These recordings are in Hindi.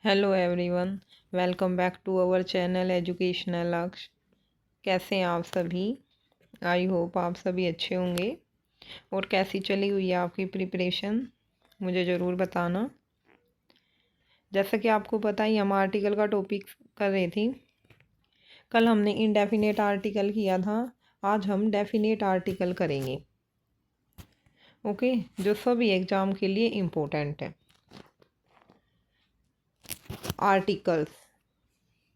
Hello everyone, welcome back to our channel educational Lakshya. कैसे हैं आप सभी? आई होप आप सभी अच्छे होंगे। और कैसी चली हुई है आपकी प्रिपरेशन, मुझे ज़रूर बताना। जैसा कि आपको पता ही, हम आर्टिकल का टॉपिक कर रही थी। कल हमने इनडेफिनेट आर्टिकल किया था, आज हम डेफिनेट आर्टिकल करेंगे। ओके, जो सभी एग्ज़ाम के लिए इम्पोर्टेंट है। आर्टिकल्स,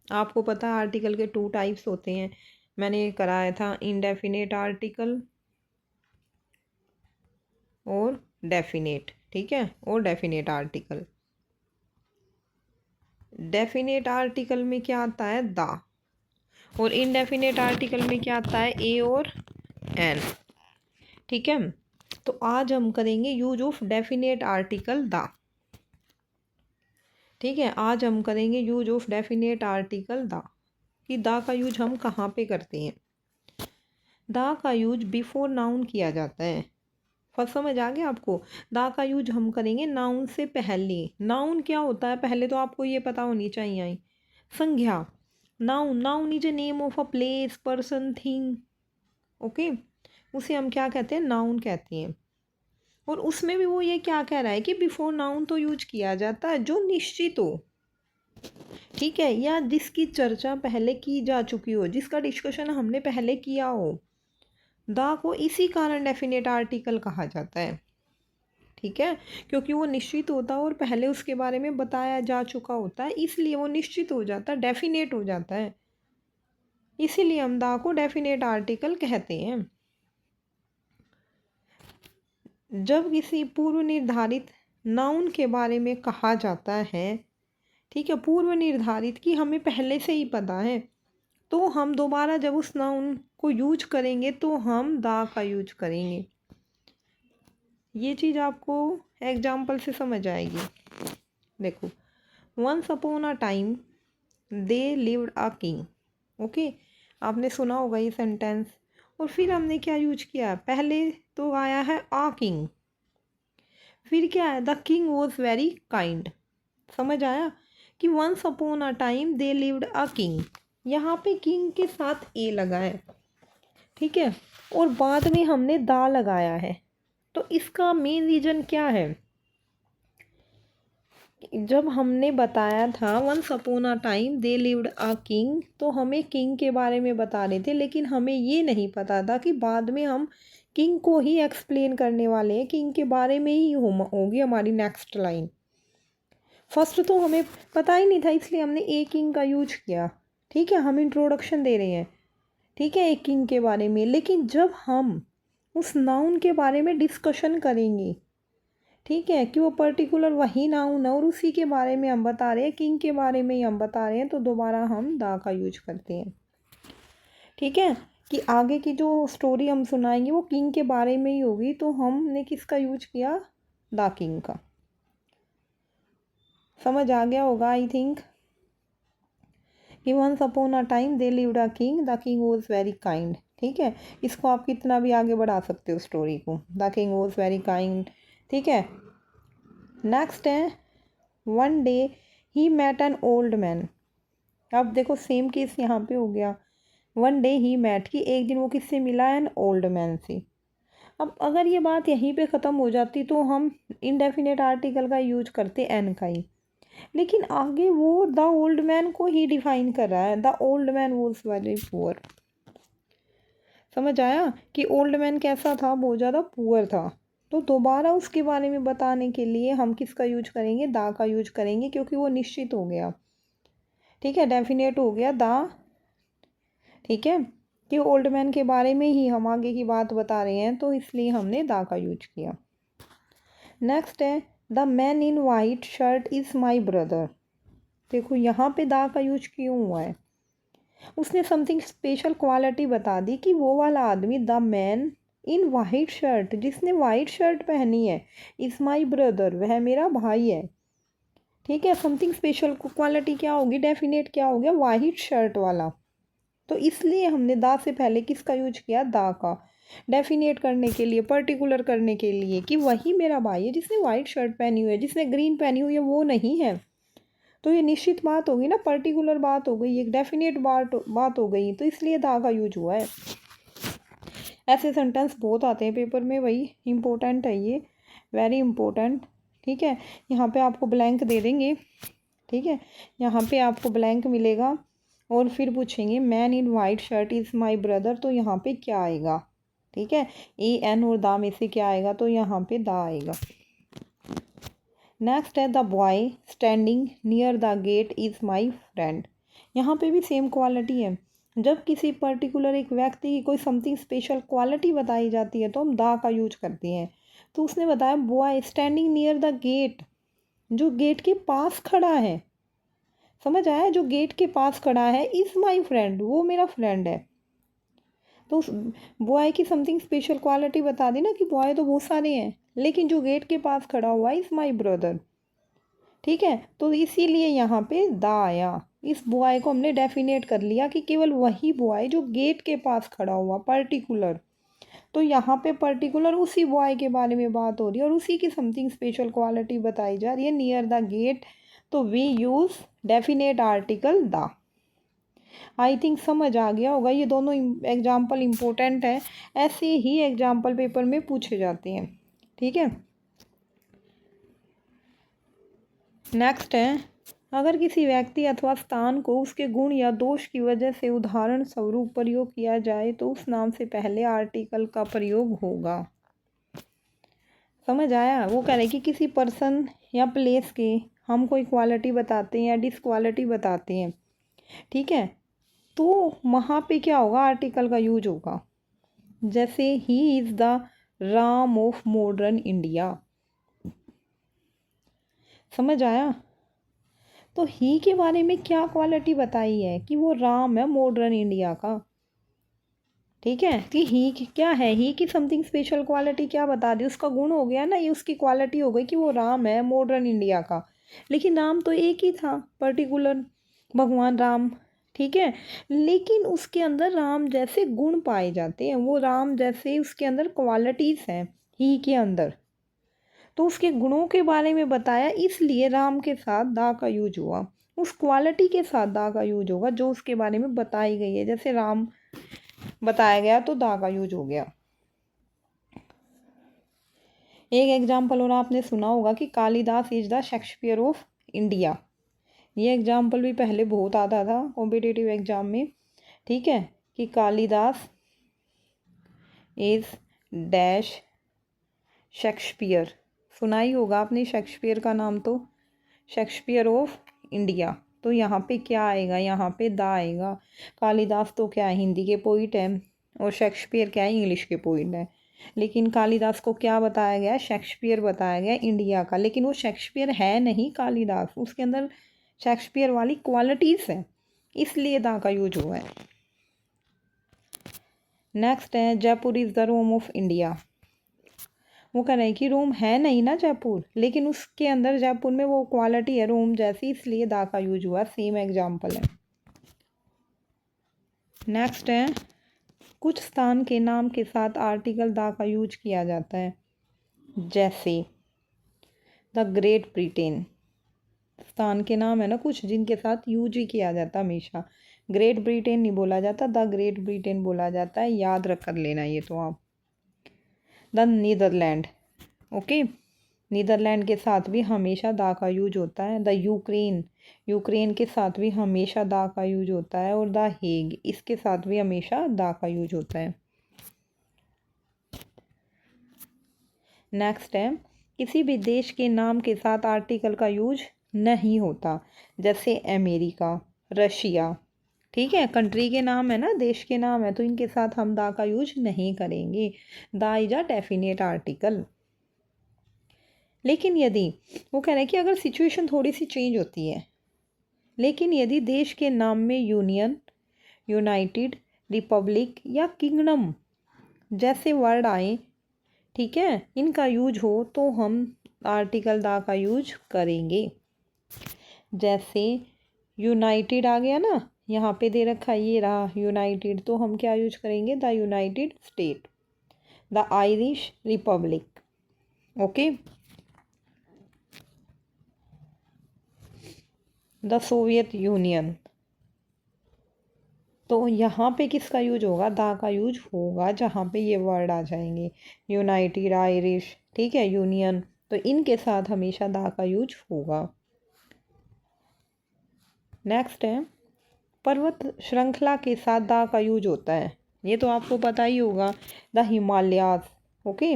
आपको पता है आर्टिकल के 2 टाइप्स होते हैं। मैंने कराया था इनडेफिनेट आर्टिकल और डेफिनेट, ठीक है, और डेफिनेट आर्टिकल। डेफिनेट आर्टिकल में क्या आता है? द। और इनडेफिनेट आर्टिकल में क्या आता है? ए और एन। ठीक है, तो आज हम करेंगे use of definite article the. ठीक है, आज हम करेंगे use of definite article the. कि द का यूज हम कहाँ पे करते हैं। द का यूज बिफोर नाउन किया जाता है। फर्स्ट समझ आ गया आपको? दा का यूज हम करेंगे नाउन से पहले। नाउन क्या होता है पहले तो आपको ये पता होनी चाहिए। संज्ञा, noun, noun is a name of a place, person, thing. Okay, उसे हम क्या कहते हैं? नाउन कहते हैं। और उसमें भी वो ये क्या कह रहा है कि बिफोर नाउन तो यूज किया जाता है जो निश्चित हो, ठीक है, या जिसकी चर्चा पहले की जा चुकी हो, जिसका डिस्कशन हमने पहले किया हो। दा को इसी कारण डेफिनेट आर्टिकल कहा जाता है। ठीक है, क्योंकि वो निश्चित होता है और पहले उसके बारे में बताया जा चुका होता है, इसलिए वो निश्चित हो जाता है, डेफिनेट हो जाता है। इसीलिए हम दा को डेफिनेट आर्टिकल कहते हैं। जब किसी पूर्व निर्धारित नाउन के बारे में कहा जाता है, ठीक है, पूर्व निर्धारित कि हमें पहले से ही पता है, तो हम दोबारा जब उस नाउन को यूज करेंगे तो हम दा का यूज करेंगे। ये चीज़ आपको एग्जाम्पल से समझ आएगी। देखो, once upon a time they lived a king. Okay, आपने सुना होगा ये सेंटेंस। और फिर हमने क्या यूज किया? पहले तो आया है आ किंग, फिर क्या है? The king was very kind. समझ आया कि once upon a time they lived a king. यहाँ पे किंग के साथ ए लगा है, ठीक है, और बाद में हमने दा लगाया है। तो इसका मेन रीजन क्या है? जब हमने बताया था once upon a time they lived a king, तो हमें किंग के बारे में बता रहे थे, लेकिन हमें ये नहीं पता था कि बाद में हम किंग को ही एक्सप्लेन करने वाले हैं। किंग के बारे में ही होगी हमारी नेक्स्ट लाइन। फर्स्ट तो हमें पता ही नहीं था, इसलिए हमने ए किंग का यूज किया। ठीक है, हम इंट्रोडक्शन दे रहे हैं, ठीक है, एक किंग के बारे में। लेकिन जब हम उस नाउन के बारे में डिस्कशन करेंगे, ठीक है, कि वो पर्टिकुलर वही नाउन है और उसी के बारे में हम बता रहे हैं, किंग के बारे में ही हम बता रहे हैं, तो दोबारा हम दा का यूज करते हैं। ठीक है, कि आगे की जो स्टोरी हम सुनाएंगे वो किंग के बारे में ही होगी, तो हमने किसका यूज किया? दा किंग का। समझ आ गया होगा आई थिंक। कि once upon a time they lived a king, the king was very kind. ठीक है, इसको आप कितना भी आगे बढ़ा सकते हो स्टोरी को, the king was very kind. ठीक है, नेक्स्ट है one day he met an old man. अब देखो सेम केस यहाँ पे हो गया। वन डे ही मेट, कि एक दिन वो किससे मिला? एन ओल्ड मैन से। अब अगर ये बात यहीं पे ख़त्म हो जाती तो हम इनडेफिनेट आर्टिकल का यूज करते एन का ही, लेकिन आगे वो द ओल्ड मैन को ही डिफाइन कर रहा है। The old man was very poor. समझ आया कि ओल्ड मैन कैसा था? बहुत ज़्यादा पुअर था। तो दोबारा उसके बारे में बताने के लिए हम किसका यूज करेंगे? दा का यूज करेंगे, क्योंकि वो निश्चित हो गया। ठीक है, डेफिनेट हो गया दा। ठीक है, कि ओल्ड मैन के बारे में ही हम आगे की बात बता रहे हैं, तो इसलिए हमने दा का यूज किया। नेक्स्ट है the man in white shirt is my brother. देखो यहाँ पे दा का यूज क्यों हुआ है? उसने समथिंग स्पेशल क्वालिटी बता दी कि वो वाला आदमी, the man in white shirt, जिसने वाइट शर्ट पहनी है, इज़ माई ब्रदर, वह मेरा भाई है। ठीक है, समथिंग स्पेशल क्वालिटी क्या होगी? डेफिनेट क्या हो गया? वाइट शर्ट वाला। तो इसलिए हमने दा से पहले किसका यूज किया? दा का, डेफिनेट करने के लिए, पर्टिकुलर करने के लिए कि वही मेरा भाई है जिसने वाइट शर्ट पहनी हुई है, जिसने ग्रीन पहनी हुई है वो नहीं है। तो ये निश्चित बात होगी ना, पर्टिकुलर बात हो गई, एक डेफिनेट बात हो गई, तो इसलिए दा का यूज हुआ है। ऐसे सेंटेंस बहुत आते हैं पेपर में, वही इम्पोर्टेंट है ये, वेरी इम्पोर्टेंट। ठीक है, यहाँ पे आपको ब्लैंक दे देंगे। ठीक है, यहाँ पे आपको ब्लैंक मिलेगा और फिर पूछेंगे man in white shirt is my brother, तो यहाँ पे क्या आएगा? ठीक है, ए एन और दा में से क्या आएगा? तो यहाँ पे दा आएगा। नेक्स्ट है the boy standing near the gate is my friend. यहाँ पे भी सेम क्वालिटी है। जब किसी पर्टिकुलर एक व्यक्ति की कोई समथिंग स्पेशल क्वालिटी बताई जाती है तो हम दा का यूज करते हैं। तो उसने बताया boy standing near the gate, जो गेट के पास खड़ा है, समझ आया? जो गेट के पास खड़ा है इज़ माई फ्रेंड, वो मेरा फ्रेंड है। तो उस बॉय की समथिंग स्पेशल क्वालिटी बता दी ना कि बॉय तो बहुत सारे हैं, लेकिन जो गेट के पास खड़ा हुआ इज़ माई ब्रदर। ठीक है, तो इसीलिए यहाँ पे दा आया। इस बॉय को हमने डेफिनेट कर लिया कि केवल वही बॉय जो गेट के पास खड़ा हुआ, पर्टिकुलर। तो यहाँ पे पर्टिकुलर उसी बॉय के बारे में बात हो रही है और उसी की समथिंग स्पेशल क्वालिटी बताई जा रही है, नियर द गेट। तो we use definite article the. I think समझ आ गया होगा, ये दोनों एग्जाम्पल इम्पोर्टेंट है, ऐसे ही एग्जाम्पल पेपर में पूछे जाते हैं। ठीक है, नेक्स्ट है अगर किसी व्यक्ति अथवा स्थान को उसके गुण या दोष की वजह से उदाहरण स्वरूप प्रयोग किया जाए तो उस नाम से पहले आर्टिकल का प्रयोग होगा। समझ आया? वो कह रहे कि किसी पर्सन या प्लेस के हम कोई क्वालिटी बताते हैं या डिसक्वालिटी बताते हैं, ठीक है, तो वहाँ पे क्या होगा? आर्टिकल का यूज होगा। जैसे he is the Ram of modern India. समझ आया? तो ही के बारे में क्या क्वालिटी बताई है कि वो राम है मॉडर्न इंडिया का। ठीक है, कि ही क्या है, ही की समथिंग स्पेशल क्वालिटी क्या बता दी? उसका गुण हो गया ना, ये उसकी क्वालिटी हो गई कि वो राम है मॉडर्न इंडिया का। लेकिन राम तो एक ही था, पर्टिकुलर भगवान राम। ठीक है, लेकिन उसके अंदर राम जैसे गुण पाए जाते हैं, वो राम जैसे उसके अंदर क्वालिटीज़ हैं ही के अंदर। तो उसके गुणों के बारे में बताया, इसलिए राम के साथ दा का यूज हुआ। उस क्वालिटी के साथ दा का यूज होगा जो उसके बारे में बताई गई है। जैसे राम बताया गया तो दा का यूज हो गया। एक एग्जाम्पल और आपने सुना होगा कि Kalidas is the Shakespeare of India. ये एग्जाम्पल भी पहले बहुत आता था कॉम्पिटिटिव एग्जाम में। ठीक है, कि कालिदास इज डैश शेक्सपियर। सुना ही होगा आपने शेक्सपियर का नाम, तो शेक्सपियर ऑफ इंडिया। तो यहाँ पे क्या आएगा? यहाँ पे दा आएगा। कालिदास तो क्या है, हिंदी के पोइट हैं, और शेक्सपियर क्या है, इंग्लिश के पोइट हैं। लेकिन कालिदास को क्या बताया गया? शेक्सपियर बताया गया इंडिया का। लेकिन वो शेक्सपियर है नहीं कालिदास, उसके अंदर शेक्सपियर वाली क्वालिटीज़ हैं, इसलिए दा का यूज हुआ है। नेक्स्ट है Jaipur is the Rome of India. वो कह रहे हैं कि रोम है नहीं ना जयपुर, लेकिन उसके अंदर जयपुर में वो क्वालिटी है रोम जैसी, इसलिए दा का यूज हुआ। सेम एग्जाम्पल है। नेक्स्ट है कुछ स्थान के नाम के साथ आर्टिकल दा का यूज किया जाता है। जैसे द ग्रेट ब्रिटेन, स्थान के नाम है ना कुछ जिनके साथ यूज ही किया जाता है हमेशा। ग्रेट ब्रिटेन नहीं बोला जाता, द ग्रेट ब्रिटेन बोला जाता है, याद रख कर लेना ये तो आप। द नीदरलैंड, ओके, नीदरलैंड के साथ भी हमेशा दा का यूज होता है। द यूक्रेन, यूक्रेन के साथ भी हमेशा दा का यूज होता है। और द हेग, इसके साथ भी हमेशा दा का यूज होता है। नेक्स्ट है किसी भी देश के नाम के साथ आर्टिकल का यूज नहीं होता। जैसे अमेरिका, रशिया। ठीक है, कंट्री के नाम है ना, देश के नाम है, तो इनके साथ हम दा का यूज नहीं करेंगे। दा इज अ डेफिनेट आर्टिकल। लेकिन यदि वो कह रहे हैं कि अगर सिचुएशन थोड़ी सी चेंज होती है, लेकिन यदि देश के नाम में यूनियन, यूनाइटेड, रिपब्लिक या किंगडम जैसे वर्ड आए, ठीक है, इनका यूज हो, तो हम आर्टिकल दा का यूज करेंगे। जैसे यूनाइटेड आ गया ना, यहाँ पे दे रखा है, ये रहा यूनाइटेड, तो हम क्या यूज करेंगे? The United state, the Irish Republic. Okay, the Soviet union. तो यहाँ पे किसका यूज होगा, द का यूज होगा जहाँ पे ये वर्ड आ जाएंगे, यूनाइटेड, आयरिश, ठीक है, यूनियन, तो इनके साथ हमेशा द का यूज होगा। नेक्स्ट है, पर्वत श्रृंखला के साथ द का यूज होता है, ये तो आपको पता ही होगा, the Himalayas, okay,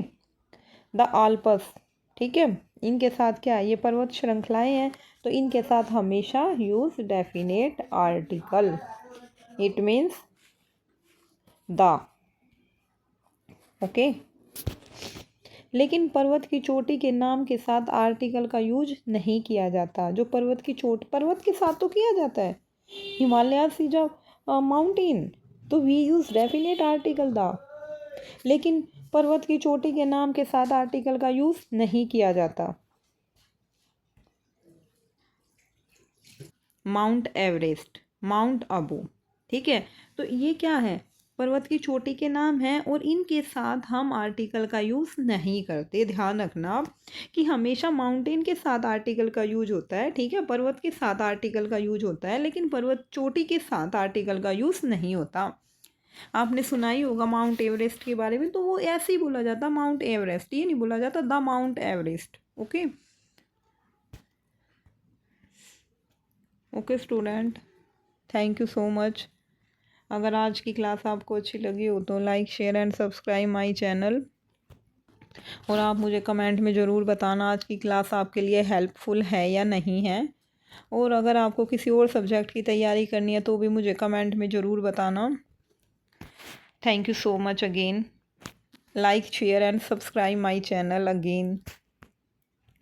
the Alps, ठीक है, इनके साथ क्या है, ये पर्वत श्रृंखलाएं हैं, तो इनके साथ हमेशा use definite article, it means the, okay. लेकिन पर्वत की चोटी के नाम के साथ आर्टिकल का यूज नहीं किया जाता। जो पर्वत की चोट, पर्वत के साथ तो किया जाता है, हिमालयाज इज अ माउंटेन, तो we use definite article the, लेकिन पर्वत की चोटी के नाम के साथ आर्टिकल का यूज नहीं किया जाता। माउंट एवरेस्ट, माउंट अबू, ठीक है, तो ये क्या है, पर्वत की चोटी के नाम हैं और इनके साथ हम आर्टिकल का यूज़ नहीं करते। ध्यान रखना कि हमेशा माउंटेन के साथ आर्टिकल का यूज होता है, ठीक है, पर्वत के साथ आर्टिकल का यूज होता है, लेकिन पर्वत चोटी के साथ आर्टिकल का यूज़ नहीं होता। आपने सुना ही होगा माउंट एवरेस्ट के बारे में, तो वो ऐसे ही बोला जाता माउंट एवरेस्ट, ये नहीं बोला जाता the mount Everest, okay. Okay student, thank you so much. अगर आज की क्लास आपको अच्छी लगी हो तो like, share and subscribe my channel, और आप मुझे कमेंट में ज़रूर बताना आज की क्लास आपके लिए हेल्पफुल है या नहीं है। और अगर आपको किसी और सब्जेक्ट की तैयारी करनी है तो भी मुझे कमेंट में ज़रूर बताना। Thank you so much again, like, share and subscribe my channel again.